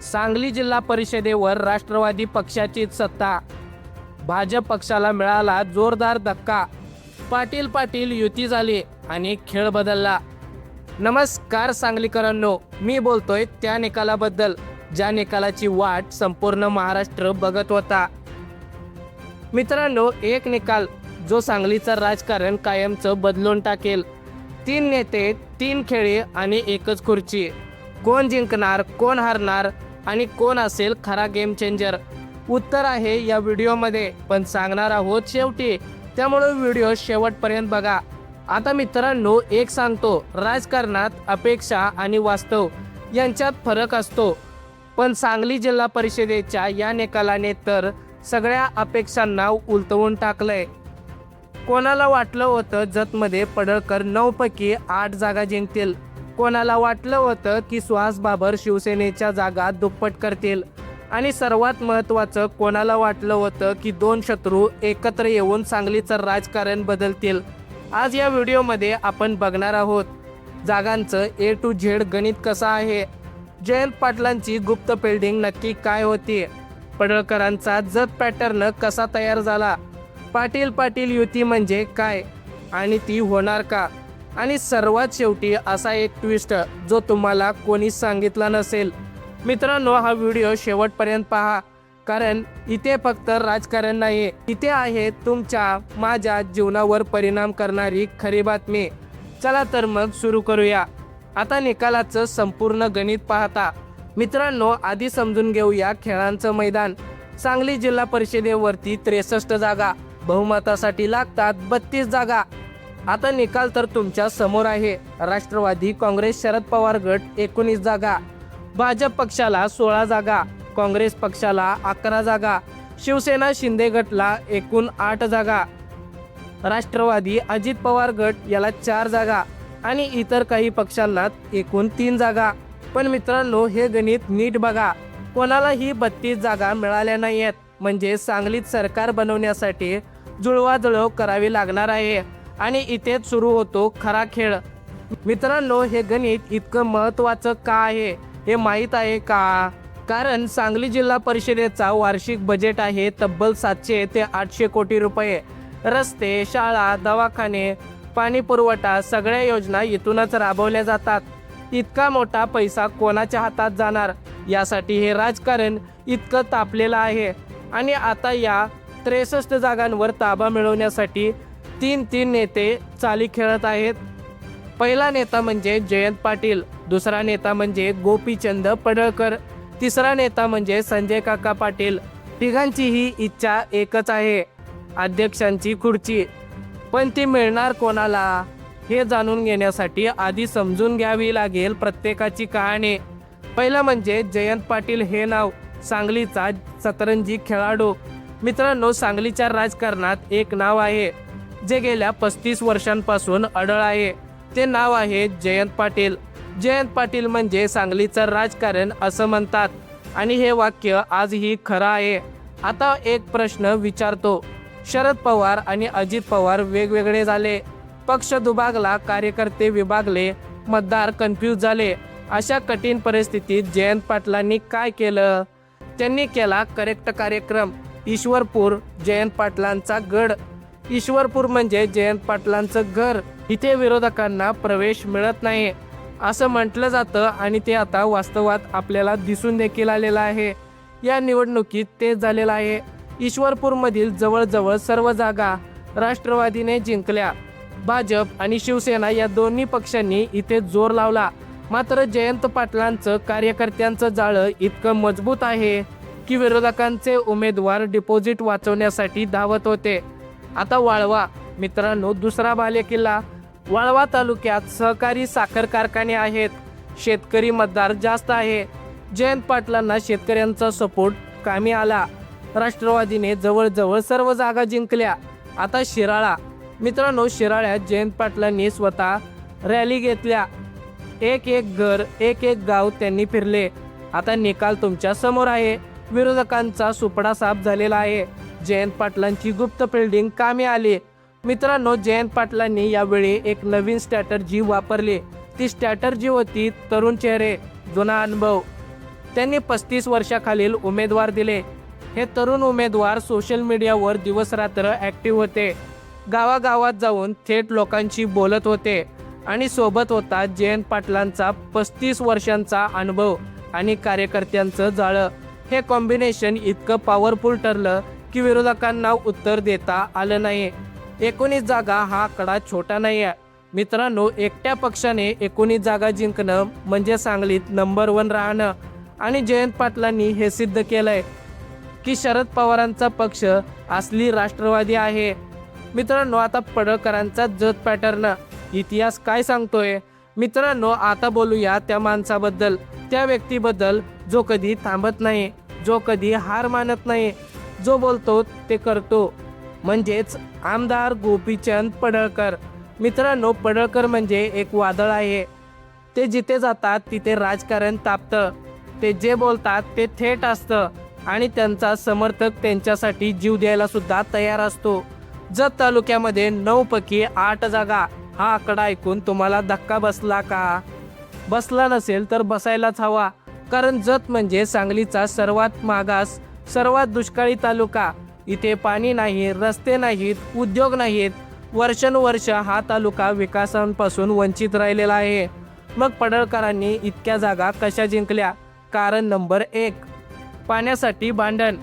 सांगली जिल्हा परिषदेवर राष्ट्रवादी पक्षाची सत्ता, भाजप पक्षाला मिळाला जोरदार धक्का, पाटील पाटील युती झाली आणि खेळ बदलला। नमस्कार सांगलीकरांनो, मी बोलतोय त्या निकालाबद्दल ज्या निकालाची वाट संपूर्ण महाराष्ट्र बघत होता। मित्रांनो, एक निकाल जो सांगलीचं राजकारण कायमचं बदलून टाकेल। 3 नेते, 3 खेळी आणि एकच खुर्ची। कोण जिंकणार, कोण हारणार आणि कोण असेल खरा गेम चेंजर? उत्तर आहे या व्हिडिओमध्ये, पण सांगणार आहोत शेवटी, त्यामुळे व्हिडिओ शेवटपर्यंत बघा। आता मित्रांनो, एक सांगतो, राजकारणात अपेक्षा आणि वास्तव यांच्यात फरक असतो, पण सांगली जिल्हा परिषदेच्या या निकालाने तर सगळ्या अपेक्षांना उलटवून टाकलंय। कोणाला वाटलं होतं जतमध्ये पडळकर 9 पैकी 8 जागा जिंकतील, कोणाला वाटलं होतं की सुहास बाबर शिवसेनेच्या जागा दुप्पट करतील, आणि सर्वात महत्त्वाचं, कोणाला वाटलं होतं की 2 शत्रू एकत्र येऊन सांगलीचं राजकारण बदलतील। आज या व्हिडिओमध्ये आपण बघणार आहोत जागांचं A to Z गणित कसं आहे, जयंत पाटलांची गुप्त बिल्डिंग नक्की काय होती, पडळकरांचा जत पॅटर्न कसा तयार झाला, पाटील पाटील युती म्हणजे काय आणि ती होणार का, आणि सर्वात शेवटी असा एक ट्विस्ट जो तुम्हाला कोणीच सांगितला नसेल। मित्रांनो, हा व्हिडिओ शेवटपर्यंत पहा, कारण इथे फक्त राजकारण नाही, इथे आहे तुमच्या माझ्या जीवनावर परिणाम करणारी खरी बातमी। चला तर मग सुरू करूया। आता निकालाचं संपूर्ण गणित पाहता मित्रांनो, आधी समजून घेऊया खेळांचं मैदान। सांगली जिल्हा परिषदेवरती 63 जागा, बहुमतासाठी लागतात 32 जागा। आता निकाल तर तुमच्या समोर आहे। राष्ट्रवादी काँग्रेस शरद पवार गट 19 जागा, भाजप पक्षाला 16 जागा, काँग्रेस पक्षाला 11 जागा, शिवसेना शिंदे गटला एकूण 8 जागा, राष्ट्रवादी अजित पवार गट याला 4 जागा आणि इतर काही पक्षांना एकूण 3 जागा। पण मित्रांनो, हे गणित नीट बघा, कोणालाही 32 जागा मिळाल्या नाहीयेत, म्हणजे सांगलीत सरकार बनवण्यासाठी जुळवाजुळव करावी लागणार आहे, आणि इथेच सुरू होतो खरा खेळ। मित्रांनो, हे गणित इतकं महत्त्वाचं का आहे हे माहीत आहे का? कारण सांगली जिल्हा परिषदेचा वार्षिक बजेट आहे तब्बल 700 ते 800 कोटी रुपये। रस्ते, शाळा, दवाखाने, पाणी पुरवठा सगळ्या योजना इथूनच राबवल्या जातात। इतका मोठा पैसा कोणाच्या हातात जाणार, यासाठी हे राजकारण इतकं तापलेलं आहे। आणि आता या 63 जागांवर ताबा मिळवण्यासाठी 3 नेते चाली खेळत आहेत। पहिला नेता म्हणजे जयंत पाटील, दुसरा नेता म्हणजे गोपीचंद पडळकर, तिसरा नेता म्हणजे संजय काका पाटील। तिघांचीही इच्छा एकच आहे, अध्यक्षांची खुर्ची। पण ती मिळणार कोणाला हे जाणून घेण्यासाठी आधी समजून घ्यावी लागेल प्रत्येकाची कहाणी। पहिलं म्हणजे जयंत पाटील हे नाव, सांगलीचा सतरंजी खेळाडू। मित्रांनो, सांगलीच्या राजकारणात एक नाव आहे जे गेल्या 35 वर्षांपासून अडळ आहे, ते नाव आहे जयंत पाटील। जयंत पाटील म्हणजे सांगलीचं राजकारण असं म्हणतात, आणि हे वाक्य आजही खरं आहे। आता एक प्रश्न विचारतो, शरद पवार आणि अजित पवार वेगवेगळे झाले, पक्ष दुभागला, कार्यकर्ते विभागले, मतदार कन्फ्यूज झाले। अशा कठीण परिस्थितीत जयंत पाटलांनी काय केलं? त्यांनी केला करेक्ट कार्यक्रम। ईश्वरपूर जयंत पाटलांचा गड, ईश्वरपूर म्हणजे जयंत पाटलांचं घर। इथे विरोधकांना प्रवेश मिळत नाही असं म्हटलं जातं, आणि ते आता वास्तवात आपल्याला दिसून देखील आलेलं आहे। या निवडणुकीत तेच झालेलं आहे। ईश्वरपूरमधील जवळजवळ सर्व जागा राष्ट्रवादीने जिंकल्या। भाजप आणि शिवसेना या दोन्ही पक्षांनी इथे जोर लावला, मात्र जयंत पाटलांचं कार्यकर्त्यांचं जाळं इतकं मजबूत आहे की विरोधकांचे उमेदवार डिपॉझिट वाचवण्यासाठी धावत होते। आता वाळवा मित्रांनो, दुसरा बालेकिल्ला। वाळवा तालुक्यात सहकारी साखर कारखाने आहेत, शेतकरी मतदार जास्त आहे। जयंत पाटलांना शेतकऱ्यांचा सपोर्ट कामी आला, राष्ट्रवादीने जवळजवळ सर्व जागा जिंकल्या। आता शिराळा मित्रांनो, शिराळ्यात जयंत पाटलांनी स्वतः रॅली घेतल्या, एक घर, एक गाव त्यांनी फिरले। आता निकाल तुमच्या समोर आहे, विरोधकांचा सुपडा साफ झालेला आहे, जयंत पाटलांची गुप्त बिल्डिंग कामी आली। मित्रांनो, जयंत पाटलांनी यावेळी एक नवीन स्ट्रॅटर्जी वापरली। ती स्ट्रॅटर्जी होती तरुण चेहरे, जुना अनुभव। त्यांनी 35 वर्षाखालील उमेदवार दिले. हे तरुण उमेदवार सोशल मीडियावर दिवसरात्र ॲक्टिव्ह होते. गावागावात जाऊन थेट लोकांशी बोलत होते आणि सोबत होता जयंत पाटलांचा 35 वर्षांचा अनुभव आणि कार्यकर्त्यांचं जाळं. हे कॉम्बिनेशन इतकं पॉवरफुल ठरलं की विरोधकांना उत्तर देता आलं नाही. 19 जागा हा आकडा छोटा नाही आहे मित्रांनो. एकट्या पक्षाने 19 जागा जिंकणं म्हणजे सांगलीत नंबर 1 राहणं. आणि जयंत पाटलांनी हे सिद्ध केलंय की शरद पवारांचा पक्ष असली राष्ट्रवादी आहे. मित्रांनो, आता पडळकरांचा जत पॅटर्न इतिहास काय सांगतोय. मित्रांनो, आता बोलूया त्या माणसाबद्दल, त्या व्यक्तीबद्दल जो कधी थांबत नाही, जो कधी हार मानत नाही, जो बोलतो ते करतो, म्हणजेच आमदार गोपीचंद पडळकर. मित्रांनो, पडळकर म्हणजे एक वादळ आहे. ते जिथे जातात तिथे राजकारण तापतं. ते जे बोलतात ते थेट असतं आणि त्यांचा समर्थक त्यांच्यासाठी जीव द्यायला सुद्धा तयार असतो. जत तालुक्यामध्ये 9 पैकी 8 जागा हा आकडा ऐकून तुम्हाला धक्का बसला का? बसला नसेल तर बसायलाच हवा. कारण जत म्हणजे सांगलीचा सर्वात मागास, सर्वात दुष्काळी तालुका. इथे पाणी नाही, रस्ते नाहीत, उद्योग नाहीत. वर्षानुवर्ष हा तालुका विकासांपासून वंचित राहिलेला आहे. मग पडळकरांनी इतक्या जागा कशा जिंकल्या? कारण नंबर 1, पाण्यासाठी भांडण.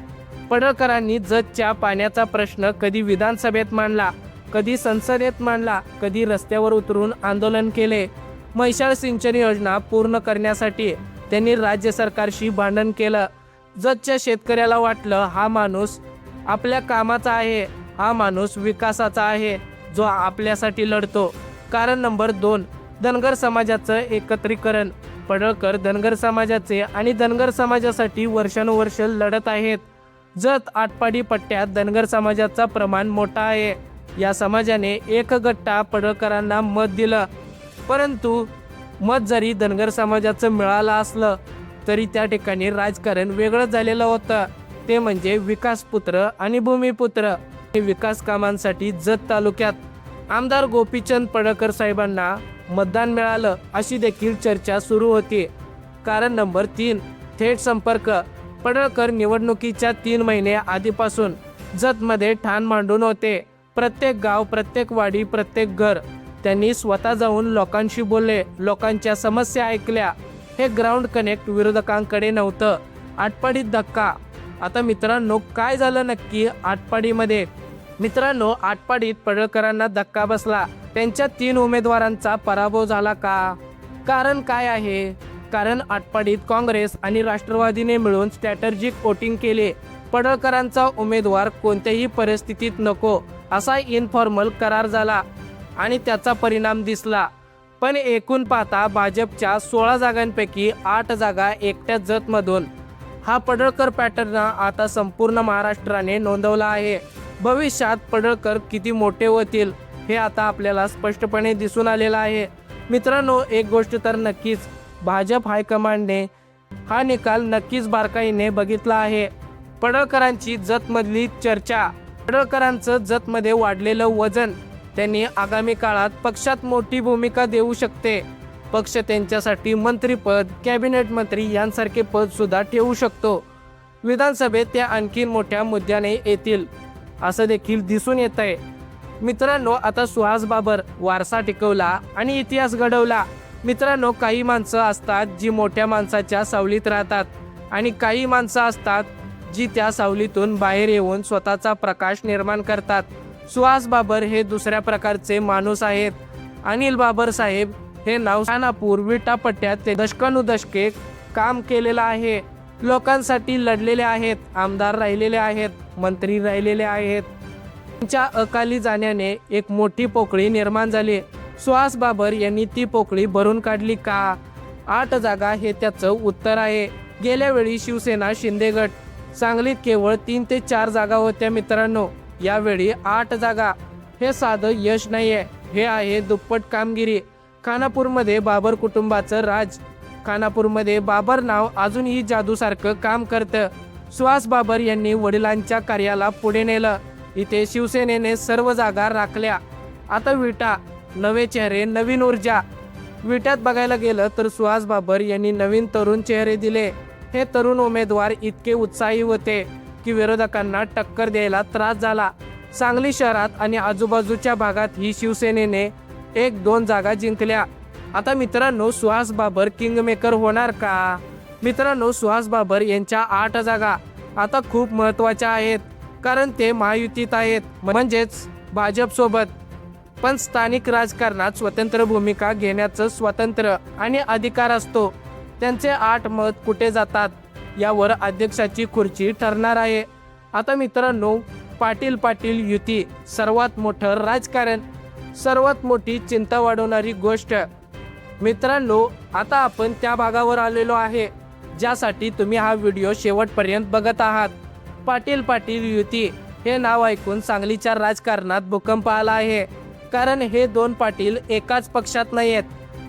पडळकरांनी जतच्या पाण्याचा प्रश्न कधी विधानसभेत मांडला, कधी संसदेत मांडला, कधी रस्त्यावर उतरून आंदोलन केले. म्हैसाळ सिंचन योजना पूर्ण करण्यासाठी त्यांनी राज्य सरकारशी भांडण केलं. जतच्या शेतकऱ्याला वाटलं हा माणूस आपल्या कामाचा आहे, हा माणूस विकासाचा आहे, जो आपल्यासाठी लढतो. कारण नंबर 2, धनगर समाजाचं एकत्रीकरण. पडळकर धनगर समाजाचे आणि धनगर समाजासाठी वर्षानुवर्ष लढत आहेत. जत आटपाडी पट्ट्यात धनगर समाजाचा प्रमाण मोठा आहे. या समाजाने एक गट्टा पडळकरांना मत दिलं. परंतु मत जरी धनगर समाजाचं मिळालं असलं तरी त्या ठिकाणी राजकारण वेगळं झालेलं होतं. ते म्हणजे विकासपुत्र आणि भूमिपुत्र. विकास कामांसाठी जत तालुक्यात आमदार गोपीचंद पडळकर साहेबांना मतदान मिळालं अशी देखील चर्चा सुरू होती. कारण नंबर 3, थेट संपर्क. पडळकर निवडणुकीच्या 3 महिने आधीपासून जतमध्ये ठाण मांडून होते. प्रत्येक गाव, प्रत्येक वाडी, प्रत्येक घर त्यांनी स्वतः जाऊन लोकांशी बोलले, लोकांच्या समस्या ऐकल्या. हे ग्राउंड कनेक्ट विरोधकांकडे नव्हतं. आटपाडीत धक्का. आता मित्रांनो, काय झालं नक्की आटपाडीमध्ये? मित्रांनो, आटपाडीत पडळकरांना धक्का बसला. त्यांच्या 3 उमेदवारांचा पराभव झाला का? कारण काय आहे? कारण आटपाडीत काँग्रेस आणि राष्ट्रवादीने मिळून स्ट्रॅटेजिक वोटिंग केले. पडळकरांचा उमेदवार कोणत्याही परिस्थितीत नको असा इनफॉर्मल करार झाला आणि त्याचा परिणाम दिसला. पण एकूण पाहता भाजपच्या 16 जागांपैकी 8 जागा एकट्या जतमधून. हा पडळकर पॅटर्न आता संपूर्ण महाराष्ट्राने नोंदवला आहे. भविष्यात पडळकर किती मोठे होतील हे आता आपल्याला स्पष्टपणे दिसून आलेलं आहे. मित्रांनो, एक गोष्ट तर नक्कीच, भाजप हायकमांडने हा निकाल नक्कीच बारकाईने बघितला आहे. पडळकरांची जतमधली चर्चा, पडळकरांचं जतमध्ये वाढलेलं वजन त्यांनी आगामी काळात पक्षात मोठी भूमिका देऊ शकते. पक्ष त्यांच्यासाठी मंत्रीपद, कॅबिनेट मंत्री यांसारखे पद सुद्धा ठेवू शकतो. विधानसभेत त्या आणखी मोठ्या मुद्द्याने येतील असं देखील दिसून येत आहे. मित्रांनो, आता सुहास बाबर वारसा टिकवला आणि इतिहास घडवला. मित्रांनो, काही माणसं असतात जी मोठ्या माणसाच्या सावलीत राहतात आणि काही माणसं असतात जी त्या सावलीतून बाहेर येऊन स्वतःचा प्रकाश निर्माण करतात. सुहास बाबर हे दुसऱ्या प्रकारचे माणूस आहेत. अनिल बाबर साहेब हे नाव खानापूर विटा पट्ट्यात ते दशकानुदशके काम केलेलं आहे. लोकांसाठी लढलेले आहेत, आमदार राहिलेले आहेत, मंत्री राहिलेले आहेत. त्यांच्या अकाली जाण्याने एक मोठी पोकळी निर्माण झाली. सुहास बाबर यांनी ती पोकळी भरून काढली का? 8 जागा हे त्याचं उत्तर आहे. गेल्या वेळी शिवसेना शिंदे गट सांगलीत केवळ 3 ते 4 जागा होत्या मित्रांनो. यावेळी 8 जागा. हे साधं यश नाहीये, हे आहे दुप्पट कामगिरी. खानापूरमध्ये बाबर कुटुंबाचं राज. खानापूरमध्ये बाबर नाव अजूनही जादूसारखं काम करतं. सुहास बाबर यांनी वडिलांच्या कार्याला पुढे नेलं. इथे शिवसेनेने सर्व जागा राखल्या. आता विटा, नवे चेहरे, नवीन ऊर्जा. विट्यात बघायला गेलं तर सुहास बाबर यांनी नवीन तरुण चेहरे दिले. हे तरुण उमेदवार इतके उत्साही होते की विरोधकांना टक्कर द्यायला त्रास झाला. सांगली शहरात आणि आजूबाजूच्या भागात ही शिवसेनेने 1-2 जागा जिंकल्या. आता मित्रांनो, सुहास बाबर किंगमेकर होणार का? मित्रांनो, सुहास बाबर यांच्या 8 जागा आता खूप महत्त्वाच्या आहेत, कारण ते महायुतीत आहेत, म्हणजेच भाजप सोबत. पण स्थानिक राजकारणात स्वतंत्र भूमिका घेण्याचं स्वातंत्र्य आणि अधिकार असतो. त्यांचे 8 मत कुठे जातात यावर अध्यक्षाची खुर्ची ठरणार आहे. आता मित्रांनो, पाटील युती सर्वात मोठं राजकारण, सर्वात मोठी चिंता वाढवणारी गोष्ट. मित्रांनो, आता आपण त्या भागावर आलेलो आहे ज्यासाठी तुम्ही हा व्हिडिओ शेवटपर्यंत बघत आहात. पाटील युती हे नाव ऐकून सांगलीच्या राजकारणात भूकंप आला आहे, कारण हे 2 पाटील एकाच पक्षात नाही आहेत.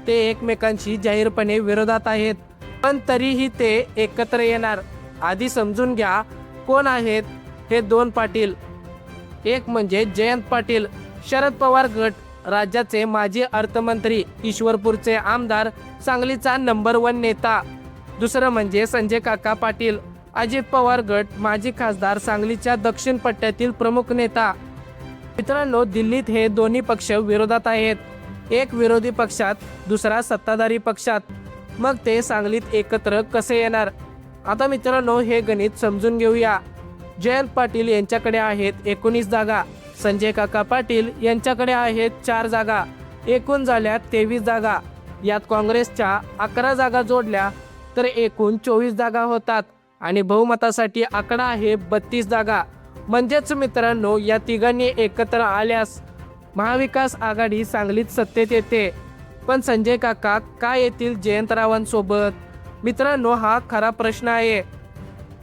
ते एकमेकांशी जाहीरपणे विरोधात आहेत, पण तरीही ते एकत्र येणार. आधी समजून घ्या कोण आहेत हे 2 पाटील. एक म्हणजे जयंत पाटील, शरद पवार गट, राज्याचे माजी अर्थमंत्री, ईश्वरपूरचे आमदार, सांगलीचा नंबर 1 नेता. दुसरं म्हणजे संजय काका पाटील, अजित पवार गट, माजी खासदार, सांगलीच्या दक्षिण पट्ट्यातील प्रमुख नेता. मित्रांनो, दिल्लीत हे दोन्ही पक्ष विरोधात आहेत. एक विरोधी पक्षात, दुसरा सत्ताधारी पक्षात. मग ते सांगलीत एकत्र कसे येणार? आता मित्रांनो, हे गणित समजून घेऊया. जयंत पाटील यांच्याकडे आहेत 19 जागा, संजय काका पाटील यांच्याकडे आहेत 4 जागा, एकूण झाल्या 23 जागा. यात काँग्रेसच्या 11 जागा जोडल्या तर एकूण 24 जागा होतात आणि बहुमतासाठी आकडा आहे 32 जागा. म्हणजेच मित्रांनो, या तिघांनी एकत्र आल्यास महाविकास आघाडी सांगलीत सत्तेत येते. पण संजय काका का येतील जयंतरावांसोबत? मित्रांनो, हा खरा प्रश्न आहे.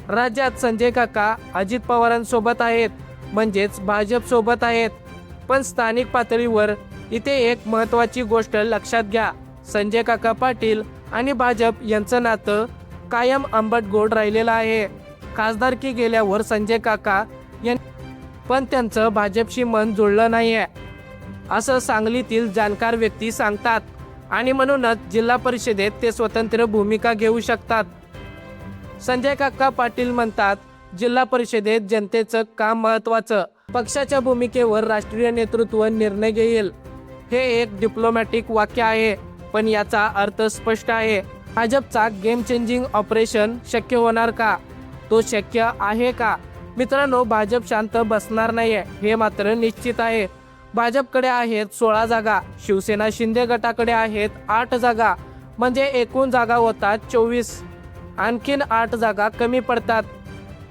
राज्यात संजय काका अजित पवारांसोबत आहेत, म्हणजेच भाजप सोबत आहेत. पण स्थानिक पातळीवर इथे एक महत्त्वाची गोष्ट लक्षात घ्या. संजय काका पाटील आणि भाजप यांचं नातं कायम आंबट गोड राहिलेलं आहे. खासदारकी गेल्यावर संजय काका पण त्यांचं भाजपशी मन जुळलं नाहीये, असं सांगलीतील जाणकार व्यक्ती सांगतात. आणि म्हणूनच जिल्हा परिषदेत ते स्वतंत्र भूमिका घेऊ शकतात. संजय काका पाटील म्हणतात, जिल्हा परिषदेत जनतेचं काम महत्त्वाचं, पक्षाच्या भूमिकेवर राष्ट्रीय नेतृत्व निर्णय घेईल. हे एक डिप्लोमॅटिक वाक्य आहे, पण याचा अर्थ स्पष्ट आहे. भाजपचा गेम चेंजिंग ऑपरेशन शक्य होणार का? तो शक्य आहे का? मित्रांनो, भाजप शांत बसणार नाहीये हे मात्र निश्चित आहे. भाजपकडे आहेत 16 जागा, शिवसेना शिंदे गटाकडे आहेत 8 जागा, म्हणजे एकूण जागा होतात 24. आणखीन 8 जागा कमी पडतात.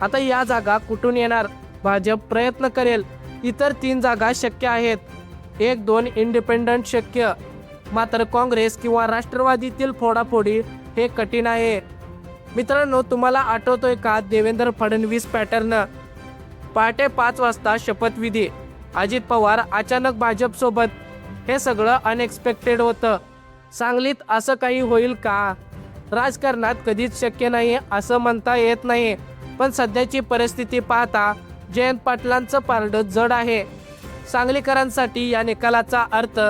आता या जागा कुठून येणार? भाजप प्रयत्न करेल. इतर 3 जागा शक्य आहेत, 1-2 इंडिपेंडंट शक्य. मात्र काँग्रेस किंवा राष्ट्रवादीतील फोडाफोडी हे कठीण आहे. मित्रांनो, तुम्हाला आठवतोय का देवेंद्र फडणवीस पॅटर्न? पहाटे 5 वाजता शपथविधी, अजित पवार अचानक भाजप सोबत. हे सगळं अनएक्सपेक्टेड होतं. सांगलीत असं काही होईल का? राजकारणात कधीच शक्य नाही असं म्हणता येत नाही, पण सध्याची परिस्थिती पाहता जयंत पाटलांचं पारडं जड आहे. सांगलीकरांसाठी या निकालाचा अर्थ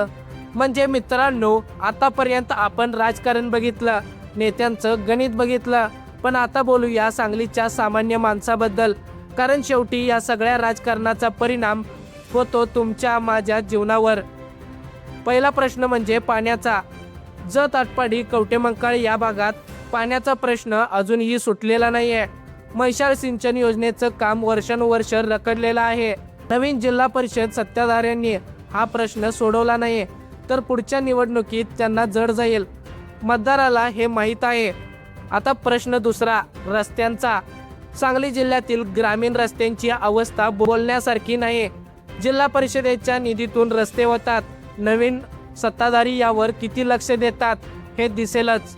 म्हणजे मित्रांनो, आतापर्यंत आपण राजकारण बघितलं, नेत्यांचं गणित बघितलं, पण आता बोलूया सांगलीच्या सामान्य माणसाबद्दल. कारण शेवटी या सगळ्या राजकारणाचा परिणाम होतो तुमच्या माझ्या जीवनावर. पहिला प्रश्न म्हणजे पाण्याचा. जत, आटपाडी, कवटेमंकाळ या भागात पाण्याचा प्रश्न अजूनही सुटलेला नाहीये. म्हैसाळ सिंचन योजनेचं काम वर्षानुवर्ष रखडलेलं आहे. नवीन जिल्हा परिषद सत्ताधाऱ्यांनी हा प्रश्न सोडवला नाही तर पुढच्या निवडणुकीत त्यांना जड जाईल. मतदाराला हे माहीत आहे. आता प्रश्न दुसरा, रस्त्यांचा. सांगली जिल्ह्यातील ग्रामीण रस्त्यांची अवस्था बोलण्यासारखी नाही. जिल्हा परिषदेच्या निधीतून रस्ते होतात. नवीन सत्ताधारी यावर किती लक्ष देतात हे दिसेलच.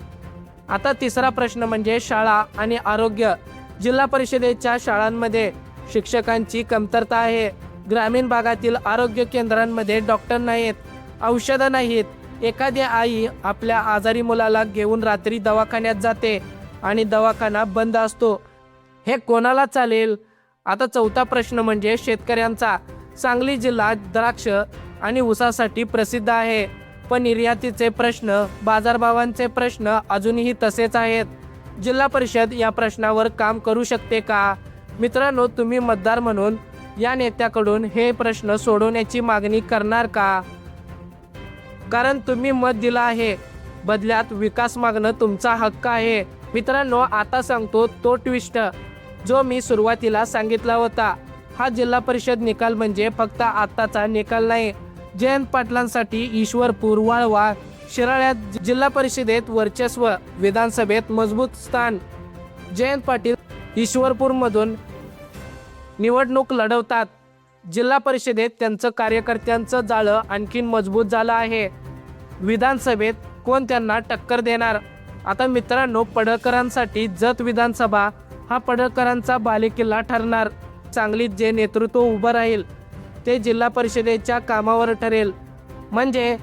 आता तिसरा प्रश्न म्हणजे शाळा आणि आरोग्य. जिल्हा परिषदेच्या शाळांमध्ये शिक्षकांची कमतरता आहे. ग्रामीण भागातील आरोग्य केंद्रांमध्ये डॉक्टर नाहीत, औषधं नाहीत. एखादी आई आपल्या आजारी मुलाला घेऊन रात्री दवाखान्यात जाते आणि दवाखाना बंद असतो. हे कोणाला चालेल? आता चौथा प्रश्न म्हणजे शेतकऱ्यांचा. सांगली जिल्हा द्राक्ष आणि ऊसासाठी प्रसिद्ध आहे, पण निर्यातीचे प्रश्न, बाजारभावांचे प्रश्न अजूनही तसेच आहेत. जिल्हा परिषद या प्रश्नावर काम करू शकते का? मित्रांनो, तुम्ही मतदार म्हणून या नेत्याकडून हे प्रश्न सोडवण्याची मागणी करणार का? कारण तुम्ही मत दिलं आहे, बदल्यात विकास मागणं तुमचा हक्क आहे. मित्रांनो, आता सांगतो तो ट्विस्ट जो मी सुरुवातीला सांगितला होता. हा जिल्हा परिषद निकाल म्हणजे फक्त आत्ताचा निकाल नाही. जयंत पाटलांसाठी ईश्वरपूर, वाळवा, शिराळ्यात जिल्हा परिषदेत वर्चस्व, विधानसभेत मजबूत स्थान. जयंत पाटील ईश्वरपूरमधून निवडणूक लढवतात. जिल्हा परिषदेत त्यांचं कार्यकर्त्यांचं जाळं आणखीन मजबूत झालं आहे. विधानसभेत कोण त्यांना टक्कर देणार? आता मित्रांनो, पडळकरांसाठी जत विधानसभा हा पडळकरांचा बालेकिल्ला ठरणार. सांगलीत जे नेतृत्व उभं राहील ते जिल्हा परिषदेच्या कामावर ठरेल. म्हणजे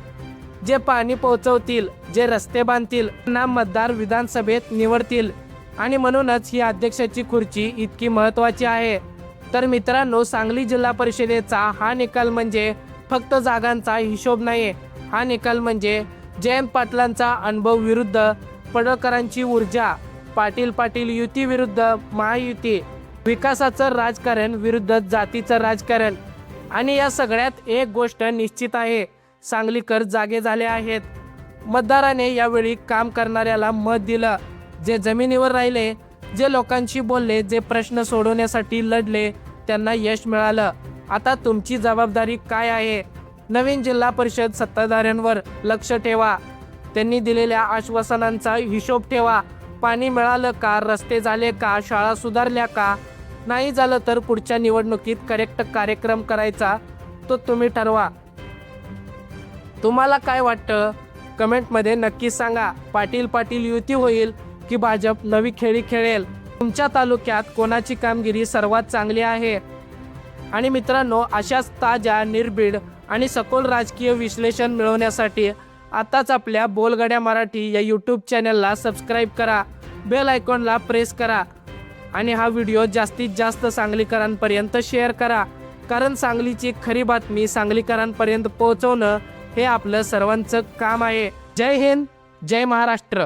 जे पाणी पोहोचवतील, जे रस्ते बांधतील त्यांना मतदार विधानसभेत निवडतील. आणि म्हणूनच ही अध्यक्षाची खुर्ची इतकी महत्त्वाची आहे. तर मित्रांनो, सांगली जिल्हा परिषदेचा हा निकाल म्हणजे फक्त जागांचा हिशोब नाही. हा निकाल म्हणजे जयंत पाटलांचा अनुभव विरुद्ध पडळकरांची ऊर्जा, पाटील युती विरुद्ध महायुती, विकासाचं राजकारण विरुद्ध जातीचं राजकारण. आणि या सगळ्यात एक गोष्ट निश्चित आहे, सांगलीकर जागे झाले आहेत. मतदाराने यावेळी काम करणाऱ्याला मत दिलं, जे जमिनीवर राहिले, जे लोकांशी बोलले, जे प्रश्न सोडवण्यासाठी लढले, त्यांना यश मिळालं. आता तुमची जबाबदारी काय आहे? नवीन जिल्हा परिषद सत्ताधाऱ्यांवर लक्ष ठेवा. त्यांनी दिलेल्या आश्वासनांचा हिशोब ठेवा. पाणी मिळालं का? रस्ते झाले का? शाळा सुधारल्या का? नाही झालं तर पुढच्या निवडणुकीत करेक्ट कार्यक्रम करायचा तो तुम्ही ठरवा. तुम्हाला काय वाटतं? कमेंटमध्ये नक्की सांगा. पाटील युती होईल की भाजप नवी खेळी खेळेल? तुमच्या तालुक्यात कोणाची कामगिरी सर्वात चांगली आहे? आणि मित्रांनो, अशाच ताज्या, निर्भीड आणि सखोल राजकीय विश्लेषण मिळवण्यासाठी आताच आपल्या बोलगड्या मराठी या यूट्यूब चॅनलला सबस्क्राईब करा, बेल आयकॉनला प्रेस करा आणि हा व्हिडिओ जास्तीत जास्त सांगलीकरांपर्यंत शेअर करा. कारण सांगलीची खरी बातमी सांगलीकरांपर्यंत पोहोचवणं हे आपलं सर्वांचं काम आहे. जय हिंद, जय महाराष्ट्र.